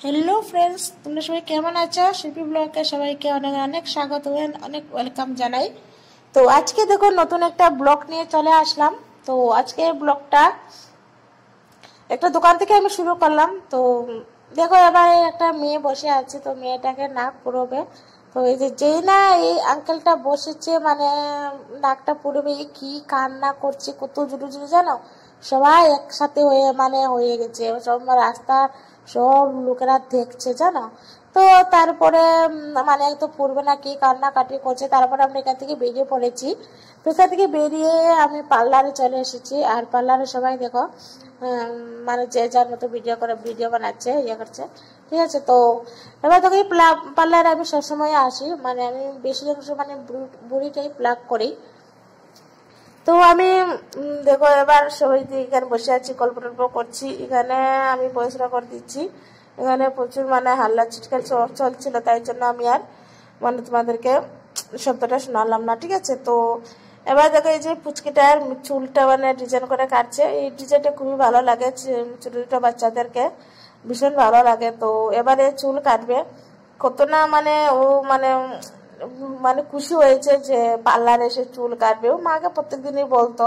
Hello friends, তোমরা সবাই কেমন আছো? শিল্পী ব্লগে সবাইকে অনেক অনেক স্বাগত, অনেক ওয়েলকাম জানাই। তো আজকে দেখো নতুন একটা ব্লগ নিয়ে চলে আসলাম। তো আজকে ব্লগটা একটা দোকান থেকে আমি শুরু করলাম। তো দেখো এবারে একটা মেয়ে বসে আছে, তো মেয়েটাকে নাক পুরোবে। তো এই যে যেই না এই আঙ্কেলটা বসেছে, মানে নাকটা পুরোবে, কি কান্না করছে, কত জোরে জোরে জানো, সবাই একসাথে হয়ে গেছে, সব রাস্তার সব লোকেরা দেখছে জানো। তো তারপরে মানে তো পড়বে না, কি কান্নাকাটি করছে। তারপরে আমরা এখান থেকে বেরিয়ে পড়েছি। তো এখান থেকে বেরিয়ে আমি পার্লারে চলে এসেছি। আর পার্লারে সবাই দেখো মানে যে যার মতো ভিডিও বানাচ্ছে, ইয়ে করছে, ঠিক আছে। তো এবার তোকে পার্লারে আমি সবসময় আসি, মানে আমি বেশি অংশ মানে বুড়িটাই প্লাগ করি। তো আমি দেখো এবার সবাই এখানে বসে আছি, গল্প টল্প করছি। এখানে আমি পয়সা করে দিচ্ছি। এখানে প্রচুর মানে হাল্লা চিৎকার চলছিল, তাই জন্য আমি আর মানে তোমাদেরকে শব্দটা শোনালাম না, ঠিক আছে। তো এবার দেখো এই যে পুচকিটার চুলটা মানে ডিজাইন করে কাটছে। এই ডিজাইনটা খুবই ভালো লাগে, ছোট ছোট বাচ্চাদেরকে ভীষণ ভালো লাগে। তো এবারে চুল কাটবে, কত না মানে ও মানে মানে খুশি হয়েছে যে পার্লারে এসে চুল কাটবে। ও মাকে প্রত্যেকদিনই বলতো,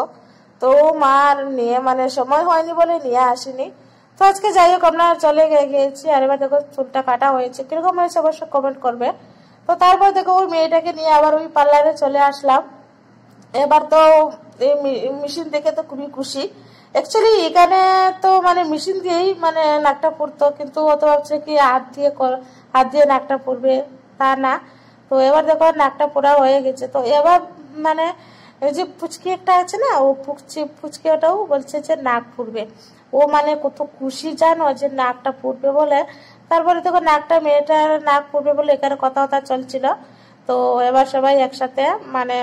তো মার নিয়ে মানে সময় হয়নি বলে নিয়ে আসেনি। তো আজকে যাই হোক আমরা চলে গিয়েছি। আর এবার দেখো চুলটা কাটা হয়েছে, কিরকম হয়েছে অবশ্যই কমেন্ট করবে। তো তারপর দেখো ওই মেয়েটাকে নিয়ে আবার ওই পার্লারে চলে আসলাম। এবার তো এই মেশিন দেখে তো খুবই খুশি। অ্যাকচুয়ালি এখানে তো মানে মেশিন দিয়েই মানে নাকটা পুরতো, কিন্তু ও তো ভাবছে কি হাত দিয়ে নাকটা পুরবে, তা না। তো এবার দেখো নাকটা পুরা হয়ে গেছে। তো এবার মানে এই যে পুচকি একটা আছে না, ও পুচকিটাও বলছে যে নাক পুরবে। ও মানে কত খুশি জানো যে নাকটা পুরবে বলে। তারপরে দেখো মেয়েটার নাক পুরবে বলে এখানে কথা চলছিল। তো এবার সবাই একসাথে মানে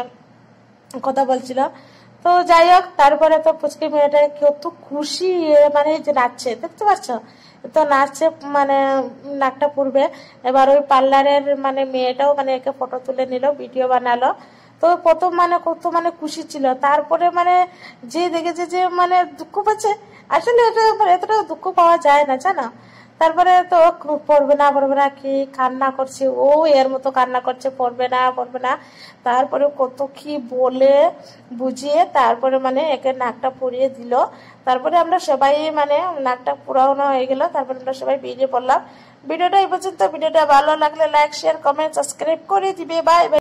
কথা বলছিল। তো যাই হোক, তারপরে তো পুচকি মেয়েটা কত খুশি, মানে যে নাচছে, দেখতে পাচ্ছ, তো নাচছে মানে নাকটা পুরবে। এবার ওই পার্লারের মানে মেয়েটাও মানে একে ফটো তুলে নিল, ভিডিও বানালো। তো প্রথম মানে কত মানে খুশি ছিল, তারপরে মানে যে দেখেছে যে মানে দুঃখ পাচ্ছে। আসলে এটা মানে এতটা দুঃখ পাওয়া যায় না জানো। তারপরে তো পড়বে না কি কান্না করছে, ও এর মতো কান্না করছে, পড়বে না। তারপরে কত কি বলে বুঝিয়ে তারপরে মানে একে নাকটা পরিয়ে দিল। তারপরে আমরা সবাই মানে নাকটা পুরানো হয়ে গেল। তারপরে আমরা সবাই বেরিয়ে পড়লাম। ভিডিওটা এই পর্যন্ত। ভিডিওটা ভালো লাগলে লাইক, শেয়ার, কমেন্ট, সাবস্ক্রাইব করে দিবে। Bye bye.